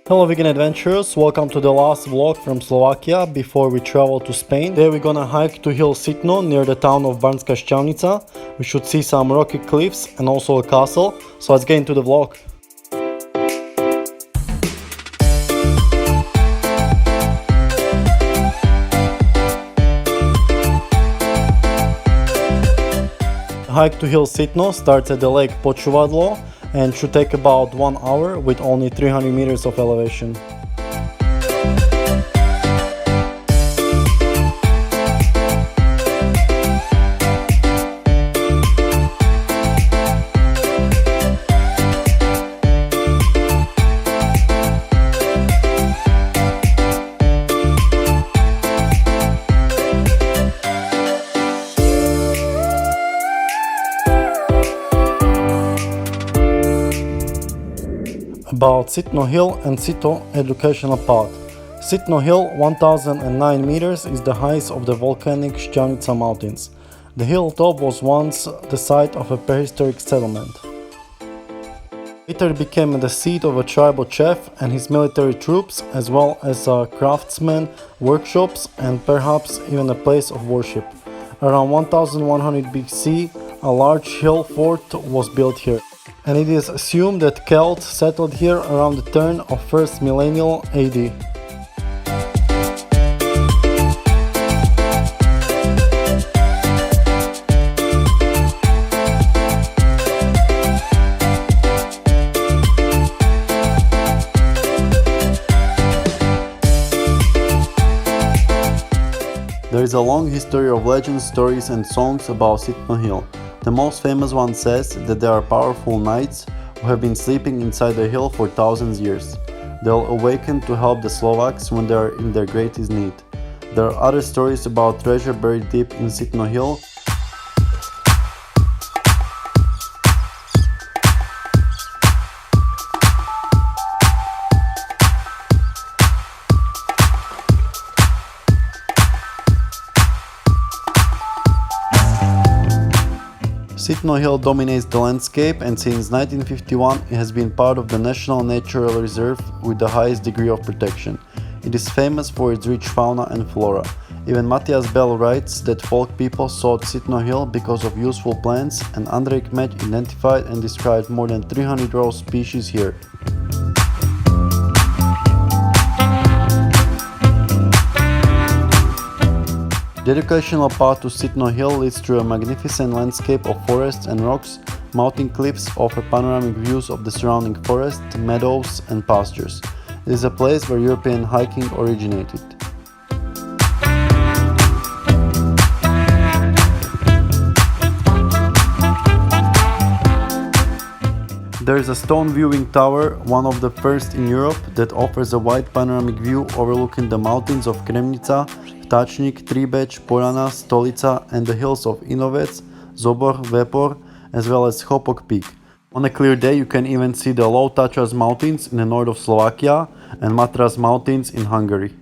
Hello vegan adventurers, welcome to the last vlog from Slovakia before we travel to Spain. Today we're gonna hike to hill Sitno near the town of Banská Štiavnica. We should see some rocky cliffs and also a castle, so let's get into the vlog. The hike to hill Sitno starts at the lake Počuvadlo and should take about 1 hour with only 300 meters of elevation. About Sitno Hill and Sitno educational path. Sitno Hill, 1009 meters, is the highest of the volcanic Štiavnica mountains. The hilltop was once the site of a prehistoric settlement. Later became the seat of a tribal chief and his military troops, as well as craftsmen, workshops, and perhaps even a place of worship. Around 1100 BC, a large hill fort was built here, and it is assumed that Celts settled here around the turn of 1st millennium AD. There is a long history of legends, stories and songs about Sitno Hill. The most famous one says that there are powerful knights who have been sleeping inside the hill for thousands of years. They'll awaken to help the Slovaks when they are in their greatest need. There are other stories about treasure buried deep in Sitno Hill. Sitno Hill dominates the landscape, and since 1951 it has been part of the National Natural Reserve with the highest degree of protection. It is famous for its rich fauna and flora. Even Matthias Bell writes that folk people sought Sitno Hill because of useful plants, and Andrej Kmeď identified and described more than 300 rare species here. The educational path to Sitno Hill leads through a magnificent landscape of forests and rocks. Mountain cliffs offer panoramic views of the surrounding forest, meadows and pastures. It is a place where European hiking originated. There is a stone viewing tower, one of the first in Europe, that offers a wide panoramic view overlooking the mountains of Kremnica, Vtáčnik, Tribeč, Porana, Stolica and the hills of Inovec, Zobor, Vepor, as well as Chopok Peak. On a clear day you can even see the Low Tatras mountains in the north of Slovakia and Matras mountains in Hungary.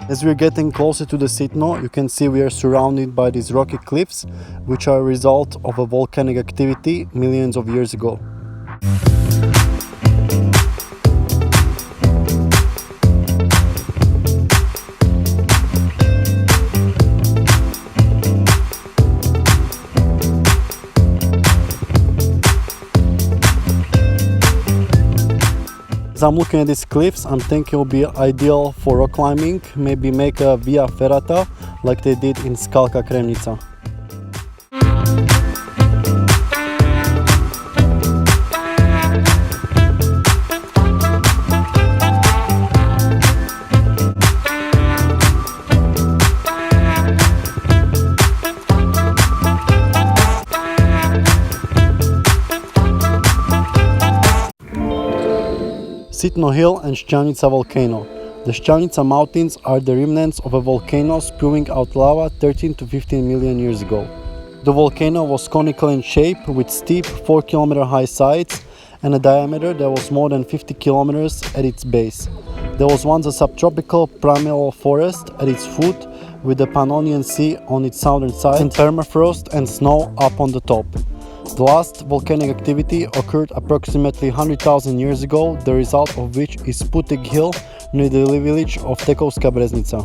As we are getting closer to the Sitno, you can see we are surrounded by these rocky cliffs, which are a result of a volcanic activity millions of years ago. As I'm looking at these cliffs, I'm thinking it will be ideal for rock climbing, maybe make a via ferrata like they did in Skalka Kremnica. Sitno Hill and Šťavnica volcano. The Šťavnica mountains are the remnants of a volcano spewing out lava 13 to 15 million years ago. The volcano was conical in shape with steep 4-kilometer high sides and a diameter that was more than 50 kilometers at its base. There was once a subtropical primeval forest at its foot with the Pannonian Sea on its southern side and permafrost and snow up on the top. The last volcanic activity occurred approximately 100,000 years ago, the result of which is Putik Hill near the village of Tekovská Breznica.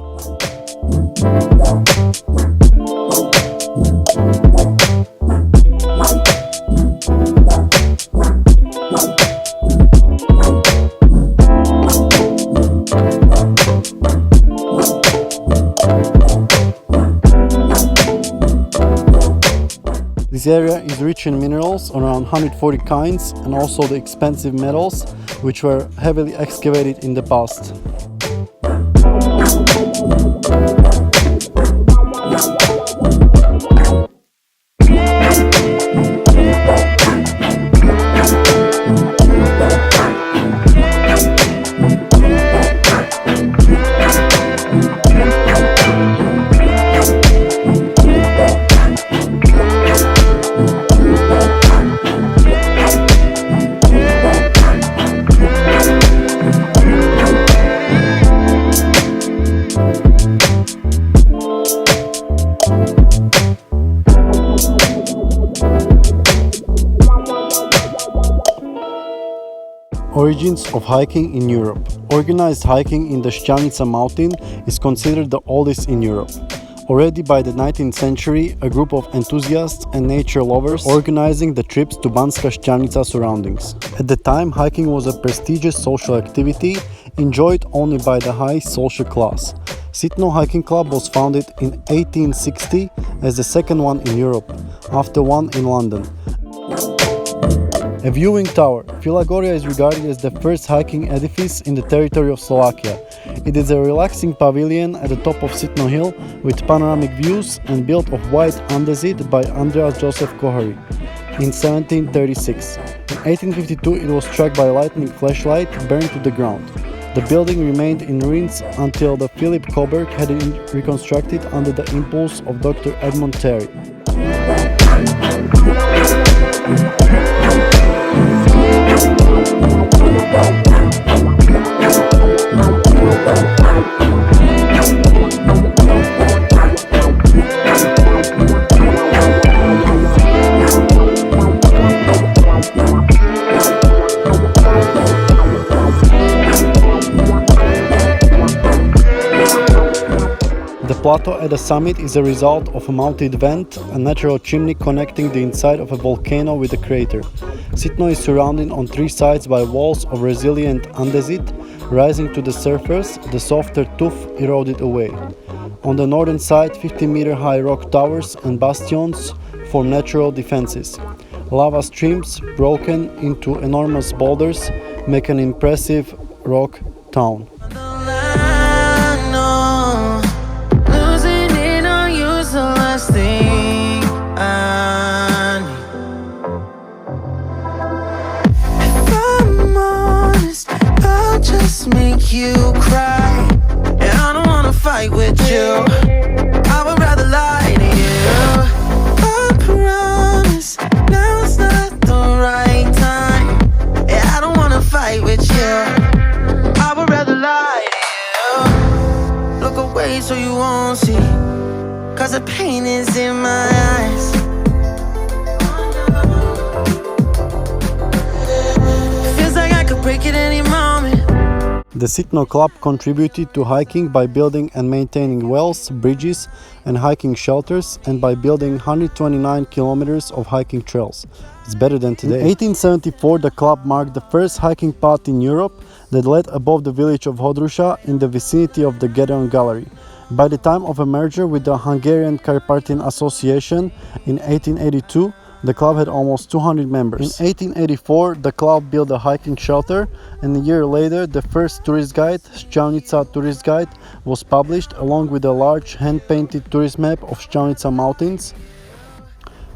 This area is rich in minerals, around 140 kinds, and also the expensive metals, which were heavily excavated in the past. Origins of hiking in Europe. Organized hiking in the Šťavnica mountain is considered the oldest in Europe. Already by the 19th century, a group of enthusiasts and nature lovers organizing the trips to Banská Štiavnica surroundings. At the time, hiking was a prestigious social activity enjoyed only by the high social class. Sitno Hiking Club was founded in 1860 as the second one in Europe, after one in London. A viewing tower. Filagoria is regarded as the first hiking edifice in the territory of Slovakia. It is a relaxing pavilion at the top of Sitno Hill with panoramic views and built of white andesite by Andreas Joseph Kohary in 1736. In 1852 it was struck by a lightning flashlight, burned to the ground. The building remained in ruins until the Philip Koberg had it reconstructed under the impulse of Dr. Edmund Terry. The plateau at the summit is a result of a mounted vent, a natural chimney connecting the inside of a volcano with the crater. Sitno is surrounded on three sides by walls of resilient andesite. Rising to the surface, the softer tuff eroded away. On the northern side, 50-meter high rock towers and bastions form natural defenses. Lava streams, broken into enormous boulders, make an impressive rock town. Make you cry, and I don't wanna fight with you. I would rather lie to you. I promise now's not the right time, and I don't wanna fight with you. I would rather lie to you. Look away so you won't see, 'cause the pain is in my eyes. Feels like I could break at any moment. The Sitno Club contributed to hiking by building and maintaining wells, bridges, and hiking shelters, and by building 129 kilometers of hiking trails. It's better than today. In 1874, the club marked the first hiking path in Europe that led above the village of Hodruša in the vicinity of the Gedeon Gallery. By the time of a merger with the Hungarian Carpathian Association in 1882, the club had almost 200 members. In 1884, the club built a hiking shelter, and a year later, the first tourist guide, Šťavnica Tourist Guide, was published along with a large hand-painted tourist map of Šťavnica mountains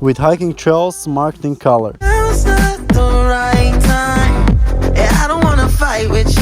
with hiking trails marked in color. Now's not the right time, and I don't wanna fight with you.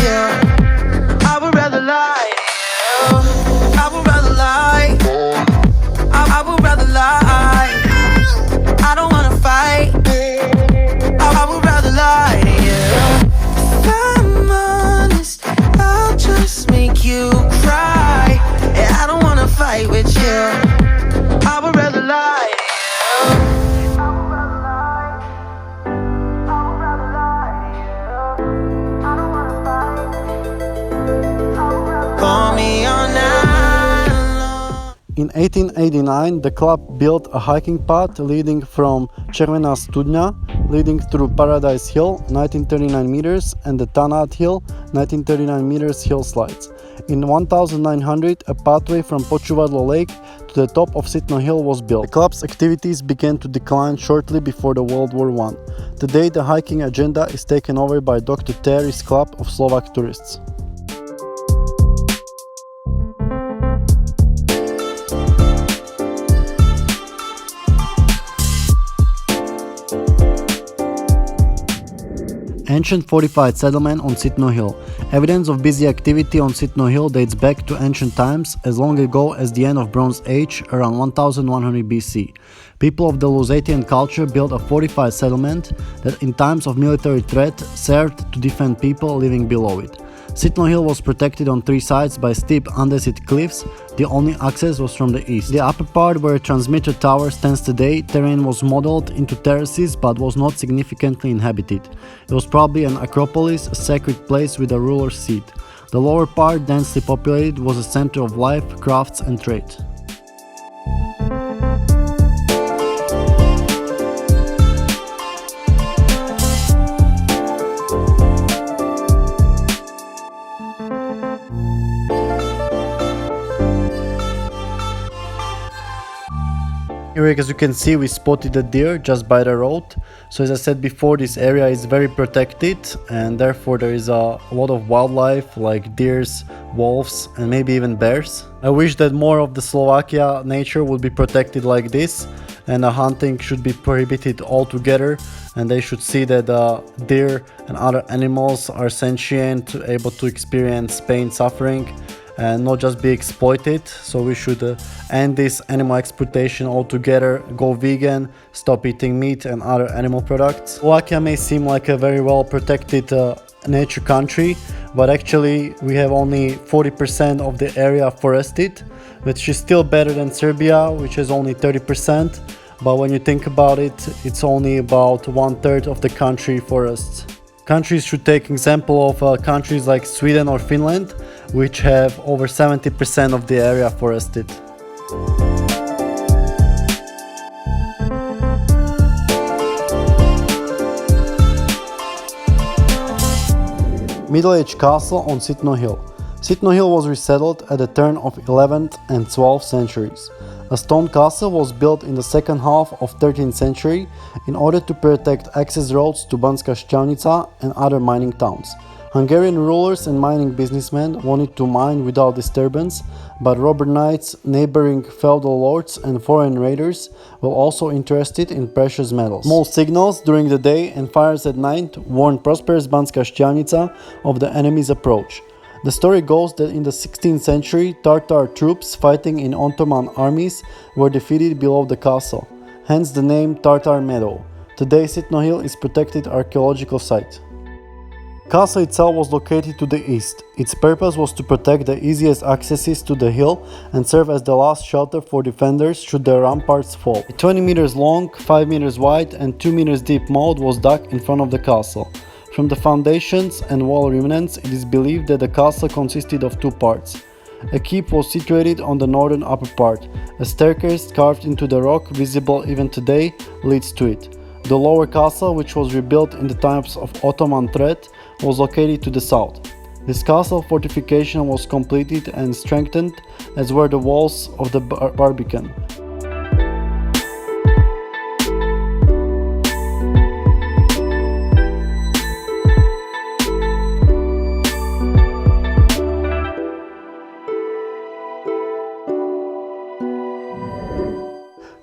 In 1889, the club built a hiking path leading from Červená studňa, leading through Paradise Hill, 1939 meters, and the Tanat Hill, 1939 meters hill slides. In 1900, a pathway from Počuvadlo Lake to the top of Sitno Hill was built. The club's activities began to decline shortly before the World War I. Today, the hiking agenda is taken over by Dr. Terry's Club of Slovak tourists. Ancient fortified settlement on Sitno Hill. Evidence of busy activity on Sitno Hill dates back to ancient times, as long ago as the end of Bronze Age, around 1100 BC. People of the Lusatian culture built a fortified settlement that in times of military threat served to defend people living below it. Sitno Hill was protected on three sides by steep andesite cliffs. The only access was from the east. The upper part, where a transmitter tower stands today, terrain was modeled into terraces but was not significantly inhabited. It was probably an acropolis, a sacred place with a ruler's seat. The lower part, densely populated, was a center of life, crafts and trade. Here, as you can see, we spotted a deer just by the road. So as I said before, this area is very protected and therefore there is a lot of wildlife like deers, wolves and maybe even bears. I wish that more of the Slovakia nature would be protected like this, and the hunting should be prohibited altogether, and they should see that deer and other animals are sentient, able to experience pain, suffering, and not just be exploited. So we should end this animal exploitation altogether, go vegan, stop eating meat and other animal products. Slovakia may seem like a very well protected nature country, but actually we have only 40% of the area forested, which is still better than Serbia, which has only 30%. But when you think about it, it's only about 1/3 of the country forests. Countries should take example of countries like Sweden or Finland, which have over 70% of the area forested. Middle-age castle on Sitno Hill. Sitno Hill was resettled at the turn of 11th and 12th centuries. A stone castle was built in the second half of 13th century in order to protect access roads to Banská Štiavnica and other mining towns. Hungarian rulers and mining businessmen wanted to mine without disturbance, but robber knights, neighboring feudal lords and foreign raiders were also interested in precious metals. Small signals during the day and fires at night warned prosperous Banská Štiavnica of the enemy's approach. The story goes that in the 16th century, Tartar troops fighting in Ottoman armies were defeated below the castle, hence the name Tartar Meadow. Today, Sitno Hill is a protected archaeological site. The castle itself was located to the east. Its purpose was to protect the easiest accesses to the hill and serve as the last shelter for defenders should the ramparts fall. A 20 meters long, 5 meters wide and 2 meters deep moat was dug in front of the castle. From the foundations and wall remnants, it is believed that the castle consisted of two parts. A keep was situated on the northern upper part. A staircase carved into the rock, visible even today, leads to it. The lower castle, which was rebuilt in the times of Ottoman threat, was located to the south. This castle fortification was completed and strengthened, as were the walls of the Barbican.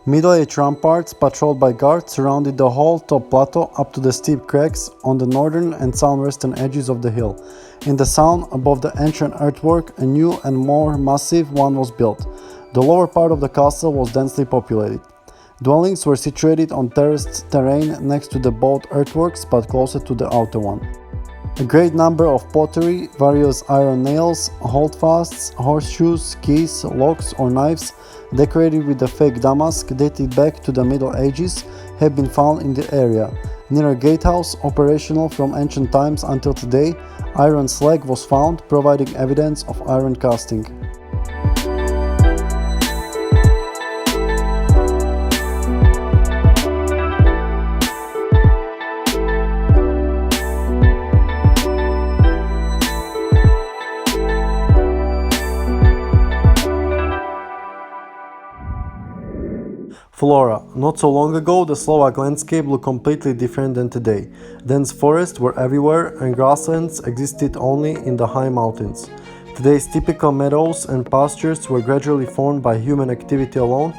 Middle-age ramparts patrolled by guards surrounded the whole top plateau up to the steep cracks on the northern and southwestern edges of the hill. In the sound above the ancient earthwork, a new and more massive one was built. The lower part of the castle was densely populated. Dwellings were situated on terraced terrain next to the both earthworks but closer to the outer one. A great number of pottery, various iron nails, holdfasts, horseshoes, keys, locks or knives decorated with the fake damask dated back to the Middle Ages have been found in the area. Near a gatehouse operational from ancient times until today, iron slag was found, providing evidence of iron casting. Flora. Not so long ago, the Slovak landscape looked completely different than today. Dense forests were everywhere and grasslands existed only in the high mountains. Today's typical meadows and pastures were gradually formed by human activity alone,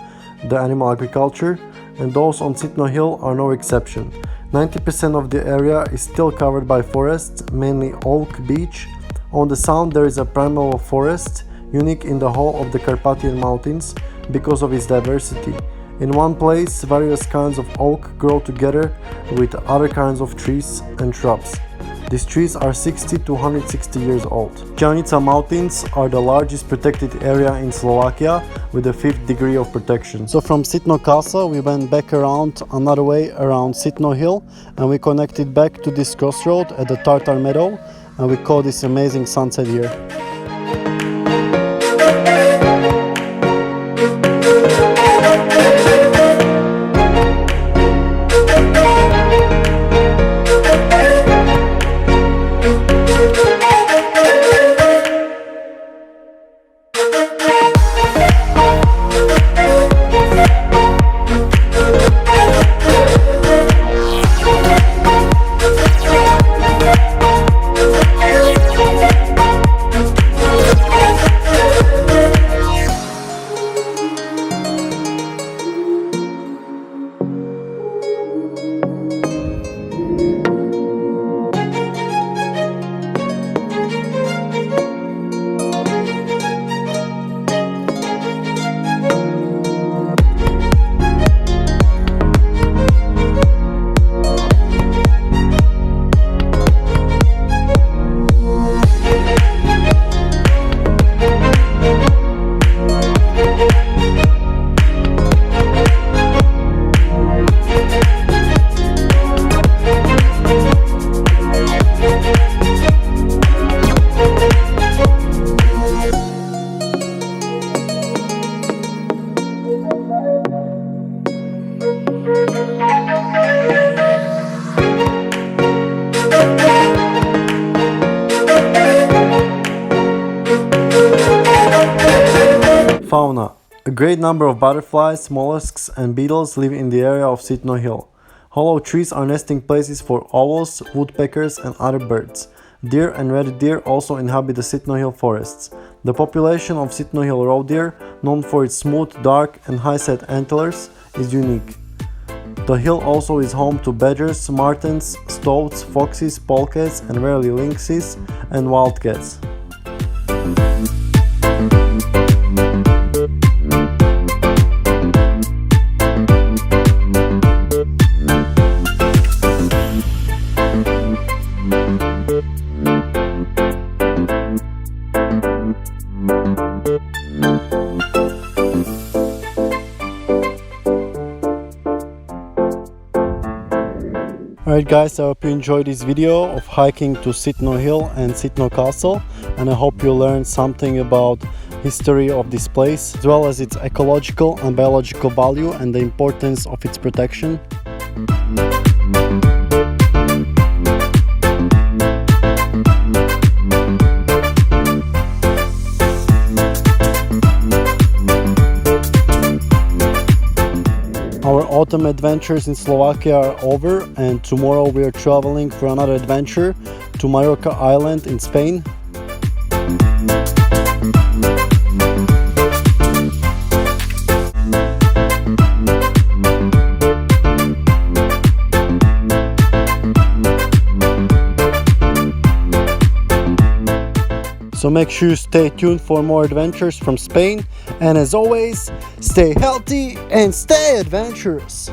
the animal agriculture, and those on Sitno Hill are no exception. 90% of the area is still covered by forests, mainly oak beech. On the sound there is a primeval forest, unique in the whole of the Carpathian Mountains because of its diversity. In one place, various kinds of oak grow together with other kinds of trees and shrubs. These trees are 60 to 160 years old. Čelnica Mountains are the largest protected area in Slovakia with a 5th degree of protection. So from Sitno Castle we went back around another way around Sitno Hill and we connected back to this crossroad at the Tartar Meadow and we caught this amazing sunset here. Fauna. A great number of butterflies, mollusks and beetles live in the area of Sitno Hill. Hollow trees are nesting places for owls, woodpeckers and other birds. Deer and red deer also inhabit the Sitno Hill forests. The population of Sitno Hill roe deer, known for its smooth, dark and high-set antlers, is unique. The hill also is home to badgers, martens, stoats, foxes, polecats and rarely lynxes and wildcats. Alright guys, I hope you enjoyed this video of hiking to Sitno Hill and Sitno Castle, and I hope you learned something about history of this place as well as its ecological and biological value and the importance of its protection. Our autumn adventures in Slovakia are over and tomorrow we are traveling for another adventure to Majorca Island in Spain. So make sure you stay tuned for more adventures from Spain, and as always, stay healthy and stay adventurous!